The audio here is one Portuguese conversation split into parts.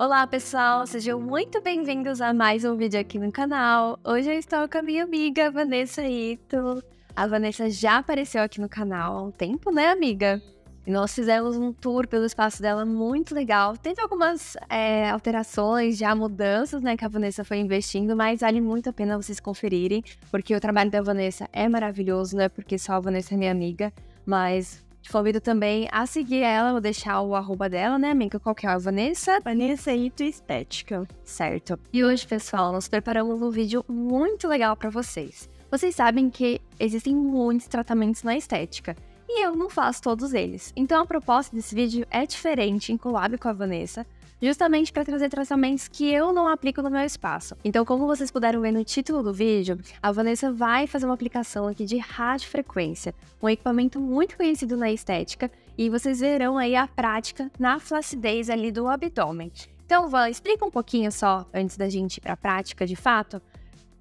Olá pessoal, sejam muito bem-vindos a mais um vídeo aqui no canal. Hoje eu estou com a minha amiga Vanessa Ito. A Vanessa já apareceu aqui no canal há um tempo, né, amiga? E nós fizemos um tour pelo espaço dela muito legal. Teve algumas alterações, já mudanças, né, que a Vanessa foi investindo, mas vale muito a pena vocês conferirem, porque o trabalho da Vanessa é maravilhoso, não é porque só a Vanessa é minha amiga, mas te convido também a seguir ela, vou deixar o arroba dela, né, amiga? Qual que é a Vanessa? Vanessa Ito Estética. Certo. E hoje, pessoal, nós preparamos um vídeo muito legal para vocês. Vocês sabem que existem muitos tratamentos na estética, e eu não faço todos eles. Então a proposta desse vídeo é diferente, em collab com a Vanessa, justamente para trazer tratamentos que eu não aplico no meu espaço. Então, como vocês puderam ver no título do vídeo, a Vanessa vai fazer uma aplicação aqui de radiofrequência, um equipamento muito conhecido na estética, e vocês verão aí a prática na flacidez ali do abdômen. Então, Van, explica um pouquinho só, antes da gente ir para a prática de fato,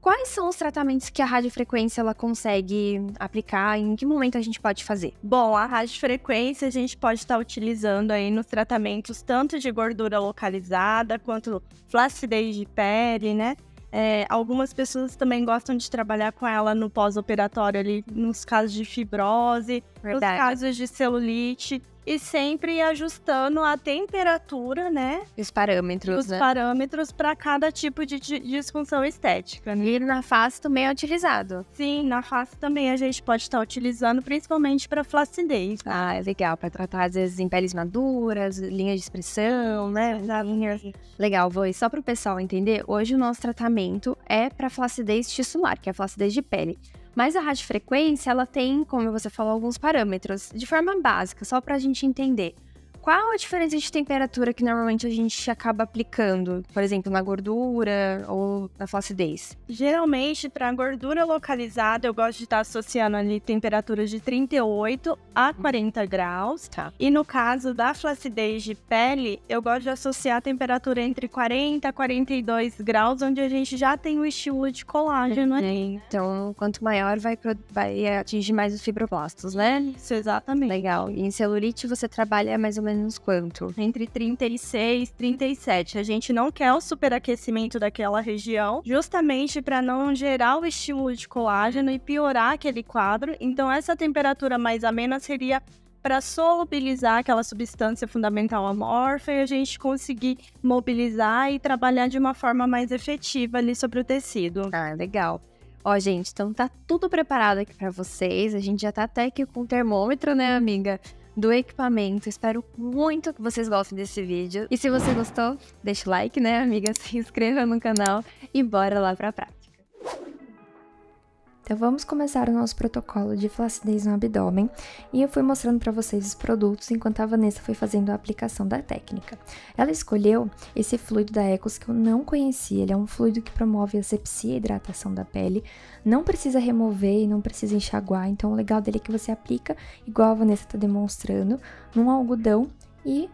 quais são os tratamentos que a radiofrequência ela consegue aplicar e em que momento a gente pode fazer? Bom, a radiofrequência a gente pode estar utilizando aí nos tratamentos tanto de gordura localizada quanto flacidez de pele, né? Algumas pessoas também gostam de trabalhar com ela no pós-operatório ali, nos casos de fibrose, nos casos de celulite. E sempre ajustando a temperatura, né? Os parâmetros, Os parâmetros para cada tipo de disfunção estética. Né? E na face também é utilizado. Sim, na face também a gente pode estar utilizando, principalmente para flacidez. Ah, é legal, para tratar às vezes em peles maduras, linhas de expressão, né? Legal, vou. E só para o pessoal entender, hoje o nosso tratamento é para flacidez tissular, que é a flacidez de pele. Mas a radiofrequência, ela tem, como você falou, alguns parâmetros, de forma básica, só para a gente entender. Qual a diferença de temperatura que normalmente a gente acaba aplicando, por exemplo, na gordura ou na flacidez? Geralmente, para gordura localizada, eu gosto de estar associando ali temperaturas de 38 a 40 graus. Tá. E no caso da flacidez de pele, eu gosto de associar a temperatura entre 40 a 42 graus, onde a gente já tem o estímulo de colágeno. Então, quanto maior, vai atingir mais os fibroblastos, né? Isso, exatamente. Legal. E em celulite, você trabalha mais ou menos quanto? Entre 36 e 37. A gente não quer o superaquecimento daquela região, justamente para não gerar o estímulo de colágeno e piorar aquele quadro. Então, essa temperatura mais amena seria para solubilizar aquela substância fundamental amorfa e a gente conseguir mobilizar e trabalhar de uma forma mais efetiva ali sobre o tecido. Ah, legal. Ó, gente, então tá tudo preparado aqui para vocês. A gente já tá até aqui com o termômetro, né, amiga? Do equipamento. Espero muito que vocês gostem desse vídeo. E se você gostou, deixa o like, né, amiga? Se inscreva no canal e bora lá pra prática. Então vamos começar o nosso protocolo de flacidez no abdômen e eu fui mostrando para vocês os produtos enquanto a Vanessa foi fazendo a aplicação da técnica. Ela escolheu esse fluido da Ecos que eu não conhecia, ele é um fluido que promove a asepsia e hidratação da pele, não precisa remover e não precisa enxaguar, então o legal dele é que você aplica, igual a Vanessa está demonstrando, num algodão e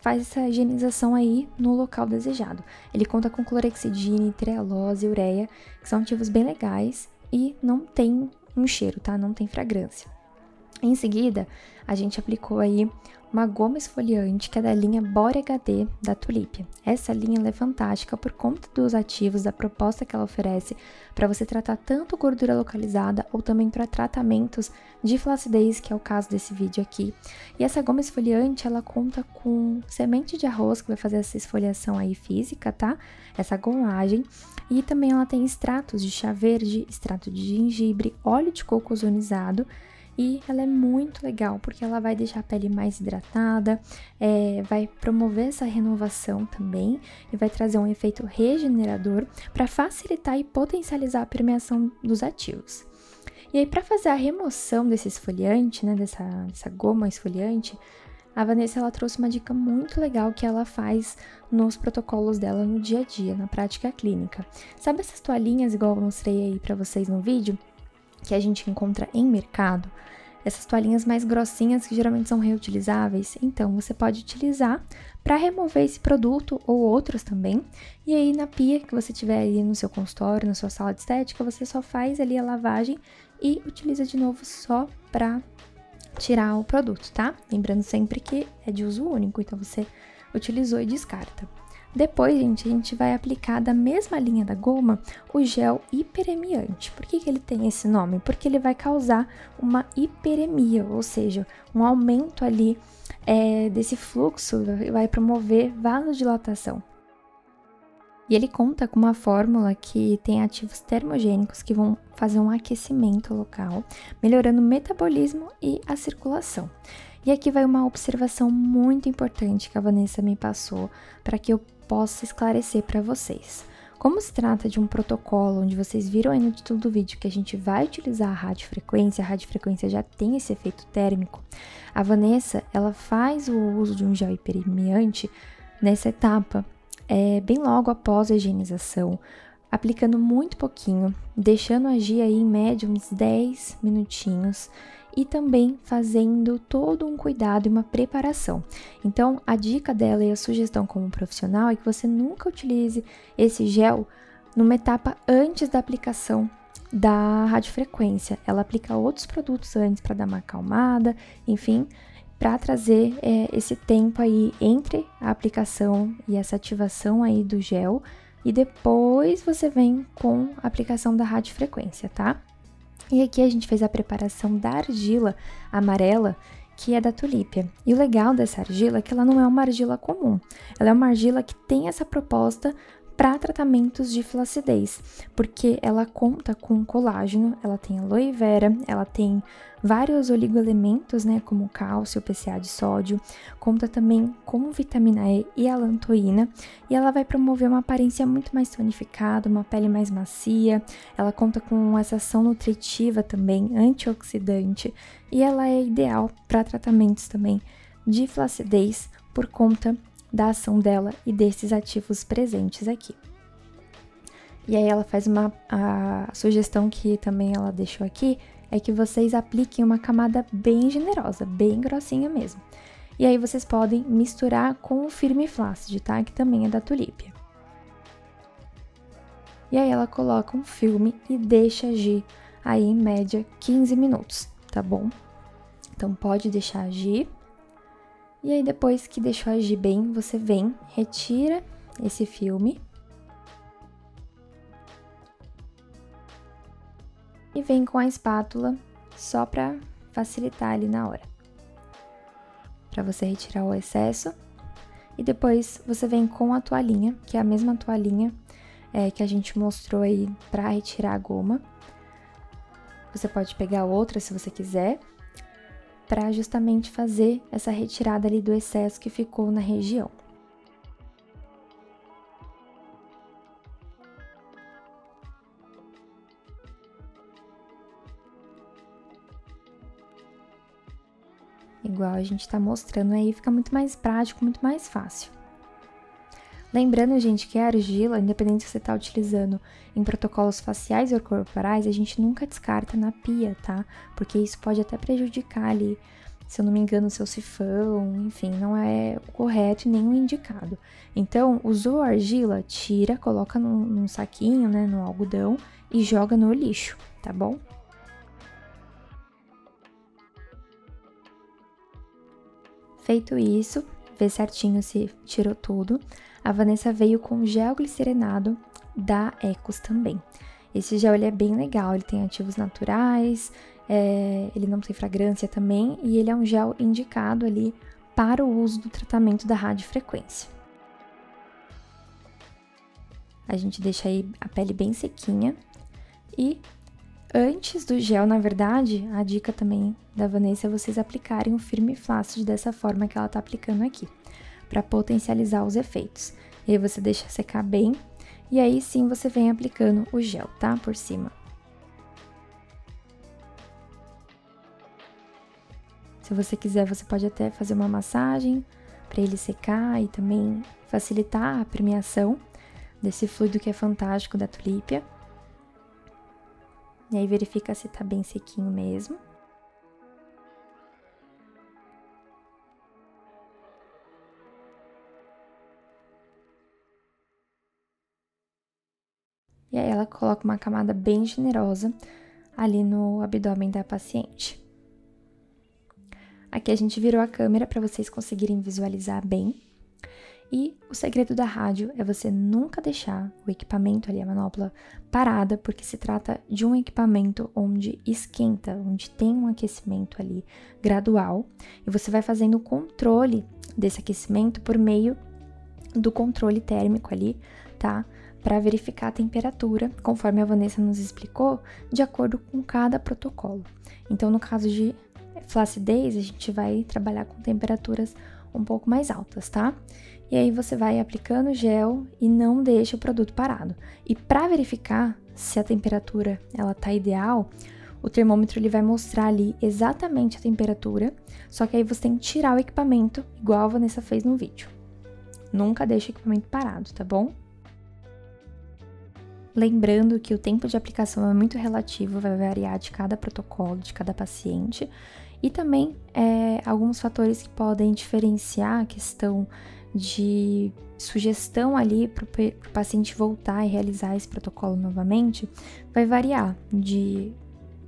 faz essa higienização aí no local desejado. Ele conta com clorexidina, trehalose e ureia, que são ativos bem legais, e não tem um cheiro, tá? Não tem fragrância. Em seguida, a gente aplicou aí uma goma esfoliante, que é da linha Bore HD da Tulip. Essa linha ela é fantástica por conta dos ativos, da proposta que ela oferece para você tratar tanto gordura localizada ou também para tratamentos de flacidez, que é o caso desse vídeo aqui. E essa goma esfoliante, ela conta com semente de arroz, que vai fazer essa esfoliação aí física, tá? Essa gomagem. E também ela tem extratos de chá verde, extrato de gengibre, óleo de coco ozonizado. E ela é muito legal, porque ela vai deixar a pele mais hidratada, vai promover essa renovação também e vai trazer um efeito regenerador para facilitar e potencializar a permeação dos ativos. E aí, para fazer a remoção desse esfoliante, né, dessa goma esfoliante, a Vanessa ela trouxe uma dica muito legal que ela faz nos protocolos dela no dia a dia, na prática clínica. Sabe essas toalhinhas, igual eu mostrei aí para vocês no vídeo, que a gente encontra em mercado? Essas toalhinhas mais grossinhas que geralmente são reutilizáveis, então você pode utilizar para remover esse produto ou outros também. E aí na pia que você tiver aí no seu consultório, na sua sala de estética, você só faz ali a lavagem e utiliza de novo só para tirar o produto, tá? Lembrando sempre que é de uso único, então você utilizou e descarta. Depois, gente, a gente vai aplicar da mesma linha da goma o gel hiperemiante. Por que ele tem esse nome? Porque ele vai causar uma hiperemia, ou seja, um aumento ali desse fluxo, vai promover vasodilatação. E ele conta com uma fórmula que tem ativos termogênicos que vão fazer um aquecimento local, melhorando o metabolismo e a circulação. E aqui vai uma observação muito importante que a Vanessa me passou para que eu possa esclarecer para vocês. Como se trata de um protocolo onde vocês viram aí no título do vídeo que a gente vai utilizar a radiofrequência já tem esse efeito térmico, a Vanessa, ela faz o uso de um gel hiperemiante nessa etapa, bem logo após a higienização, aplicando muito pouquinho, deixando agir aí em média uns 10 minutinhos e também fazendo todo um cuidado e uma preparação. Então, a dica dela e a sugestão como profissional é que você nunca utilize esse gel numa etapa antes da aplicação da radiofrequência. Ela aplica outros produtos antes para dar uma acalmada, enfim, para trazer esse tempo aí entre a aplicação e essa ativação aí do gel, e depois você vem com a aplicação da radiofrequência, tá? E aqui a gente fez a preparação da argila amarela, que é da Tulipia. E o legal dessa argila é que ela não é uma argila comum. Ela é uma argila que tem essa proposta para tratamentos de flacidez, porque ela conta com colágeno, ela tem aloe vera, ela tem vários oligoelementos, né, como cálcio, PCA de sódio, conta também com vitamina E e alantoína, e ela vai promover uma aparência muito mais tonificada, uma pele mais macia, ela conta com essa ação nutritiva também, antioxidante, e ela é ideal para tratamentos também de flacidez por conta da ação dela e desses ativos presentes aqui. E aí ela faz a sugestão que também ela deixou aqui, é que vocês apliquem uma camada bem generosa, bem grossinha mesmo. E aí vocês podem misturar com o Firme Flácid, tá? Que também é da Tulipia. E aí ela coloca um filme e deixa agir aí em média 15 minutos, tá bom? Então pode deixar agir. E aí, depois que deixou agir bem, você vem, retira esse filme e vem com a espátula só para facilitar ali na hora. Para você retirar o excesso. E depois você vem com a toalhinha, que é a mesma toalhinha que a gente mostrou aí para retirar a goma. Você pode pegar outra se você quiser, para justamente fazer essa retirada ali do excesso que ficou na região. Igual a gente tá mostrando aí, fica muito mais prático, muito mais fácil. Lembrando, gente, que a argila, independente se você tá utilizando em protocolos faciais ou corporais, a gente nunca descarta na pia, tá? Porque isso pode até prejudicar ali, se eu não me engano, o seu sifão, enfim, não é o correto e nem o indicado. Então, usou a argila, tira, coloca num saquinho, né, no algodão e joga no lixo, tá bom? Feito isso, vê certinho se tirou tudo. A Vanessa veio com gel glicerinado da Ecos também. Esse gel ele é bem legal, ele tem ativos naturais, ele não tem fragrância também, e ele é um gel indicado ali para o uso do tratamento da radiofrequência. A gente deixa aí a pele bem sequinha e antes do gel, na verdade, a dica também da Vanessa é vocês aplicarem o Firme Flácid dessa forma que ela tá aplicando aqui, para potencializar os efeitos. E aí você deixa secar bem, e aí sim você vem aplicando o gel, tá? Por cima. Se você quiser, você pode até fazer uma massagem para ele secar e também facilitar a permeação desse fluido que é fantástico da Tulipia. E aí verifica se tá bem sequinho mesmo. E aí ela coloca uma camada bem generosa ali no abdômen da paciente. Aqui a gente virou a câmera para vocês conseguirem visualizar bem. E o segredo da rádio é você nunca deixar o equipamento ali, a manopla, parada, porque se trata de um equipamento onde esquenta, onde tem um aquecimento ali gradual, e você vai fazendo o controle desse aquecimento por meio do controle térmico ali, tá? Para verificar a temperatura, conforme a Vanessa nos explicou, de acordo com cada protocolo. Então, no caso de flacidez, a gente vai trabalhar com temperaturas um pouco mais altas, tá? E aí você vai aplicando o gel e não deixa o produto parado. E para verificar se a temperatura ela tá ideal, o termômetro ele vai mostrar ali exatamente a temperatura, só que aí você tem que tirar o equipamento, igual a Vanessa fez no vídeo. Nunca deixa o equipamento parado, tá bom? Lembrando que o tempo de aplicação é muito relativo, vai variar de cada protocolo, de cada paciente, e também alguns fatores que podem diferenciar a questão de sugestão ali para o paciente voltar e realizar esse protocolo novamente, vai variar de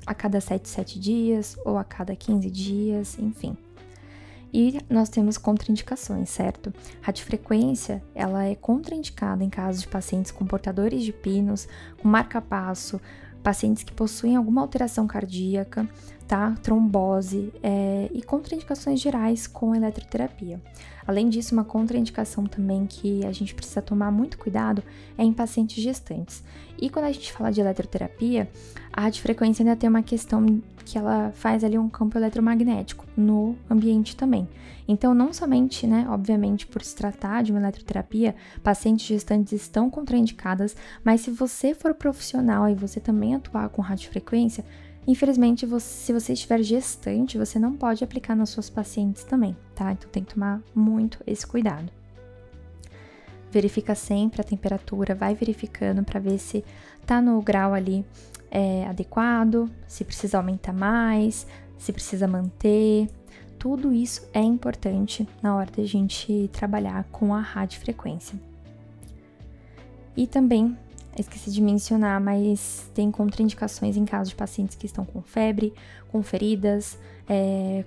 a cada 7 dias ou a cada 15 dias, enfim. E nós temos contraindicações, certo? Radiofrequência, ela é contraindicada em casos de pacientes com portadores de pinos, com marca-passo, pacientes que possuem alguma alteração cardíaca, tá? Trombose e contraindicações gerais com eletroterapia. Além disso, uma contraindicação também que a gente precisa tomar muito cuidado é em pacientes gestantes. E quando a gente fala de eletroterapia, a radiofrequência ainda tem uma questão que ela faz ali um campo eletromagnético no ambiente também. Então, não somente, né, obviamente, por se tratar de uma eletroterapia, pacientes gestantes estão contraindicadas, mas se você for profissional e você também atuar com radiofrequência, infelizmente, se você estiver gestante, você não pode aplicar nas suas pacientes também, tá? Então tem que tomar muito esse cuidado. Verifica sempre a temperatura, vai verificando para ver se tá no grau ali adequado, se precisa aumentar mais, se precisa manter. Tudo isso é importante na hora da gente trabalhar com a radiofrequência. E também esqueci de mencionar, mas tem contraindicações em caso de pacientes que estão com febre, com feridas,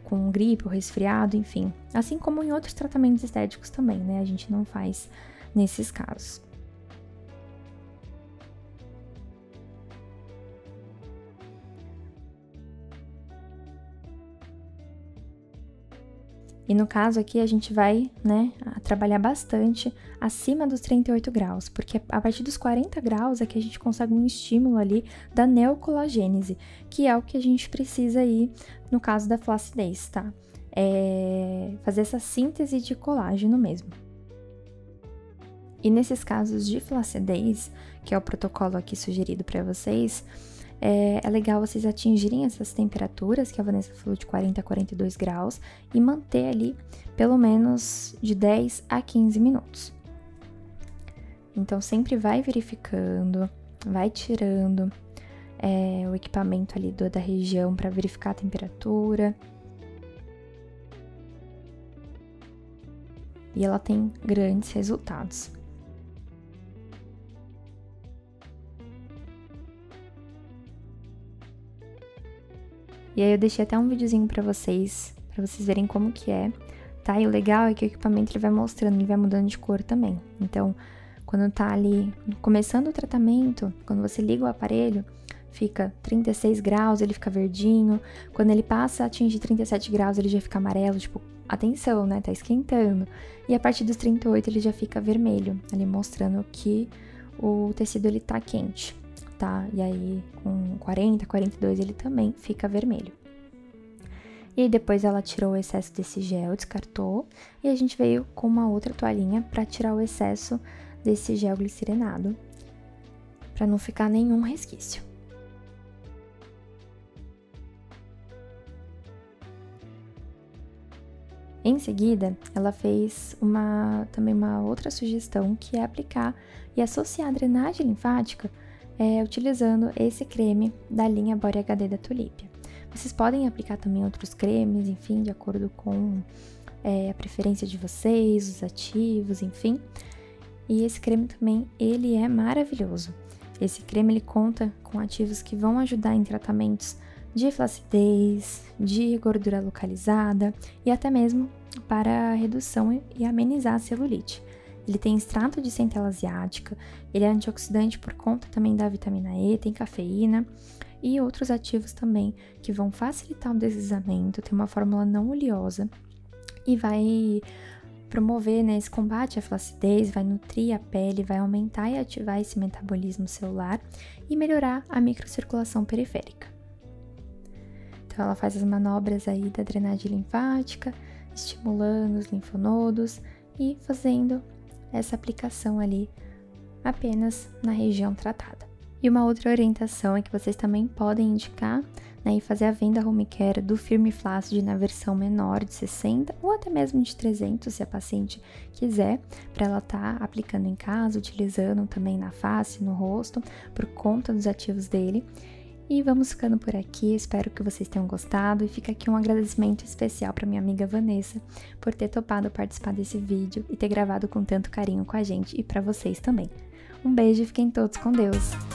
com gripe ou resfriado, enfim. Assim como em outros tratamentos estéticos também, né? A gente não faz nesses casos. E no caso aqui a gente vai, né, trabalhar bastante acima dos 38 graus, porque a partir dos 40 graus é que a gente consegue um estímulo ali da neocolagênese, que é o que a gente precisa aí no caso da flacidez, tá? Fazer essa síntese de colágeno mesmo. E nesses casos de flacidez, que é o protocolo aqui sugerido para vocês, é legal vocês atingirem essas temperaturas, que a Vanessa falou de 40 a 42 graus, e manter ali pelo menos de 10 a 15 minutos. Então, sempre vai verificando, vai tirando o equipamento ali da região para verificar a temperatura. E ela tem grandes resultados. E aí eu deixei até um videozinho pra vocês verem como que é, tá? E o legal é que o equipamento ele vai mostrando, ele vai mudando de cor também. Então, quando tá ali começando o tratamento, quando você liga o aparelho, fica 36 graus, ele fica verdinho. Quando ele passa a atingir 37 graus, ele já fica amarelo, tipo, atenção, né? Tá esquentando. E a partir dos 38 ele já fica vermelho, ali mostrando que o tecido ele tá quente. Tá? E aí, com 40, 42, ele também fica vermelho. E aí, depois ela tirou o excesso desse gel, descartou, e a gente veio com uma outra toalhinha para tirar o excesso desse gel glicerinado, para não ficar nenhum resquício. Em seguida, ela fez também uma outra sugestão, que é aplicar e associar a drenagem linfática utilizando esse creme da linha Body HD da Tulipia. Vocês podem aplicar também outros cremes, enfim, de acordo com a preferência de vocês, os ativos, enfim. E esse creme também, ele é maravilhoso. Esse creme, ele conta com ativos que vão ajudar em tratamentos de flacidez, de gordura localizada e até mesmo para a redução e amenizar a celulite. Ele tem extrato de centela asiática, ele é antioxidante por conta também da vitamina E, tem cafeína e outros ativos também que vão facilitar o deslizamento, tem uma fórmula não oleosa e vai promover, né, esse combate à flacidez, vai nutrir a pele, vai aumentar e ativar esse metabolismo celular e melhorar a microcirculação periférica. Então ela faz as manobras aí da drenagem linfática, estimulando os linfonodos e fazendo essa aplicação ali apenas na região tratada. E uma outra orientação é que vocês também podem indicar, né, e fazer a venda home care do Firme Flácid na versão menor de 60 ou até mesmo de 300, se a paciente quiser, para ela estar aplicando em casa, utilizando também na face, no rosto, por conta dos ativos dele. E vamos ficando por aqui, espero que vocês tenham gostado e fica aqui um agradecimento especial para minha amiga Vanessa por ter topado participar desse vídeo e ter gravado com tanto carinho com a gente e para vocês também. Um beijo e fiquem todos com Deus!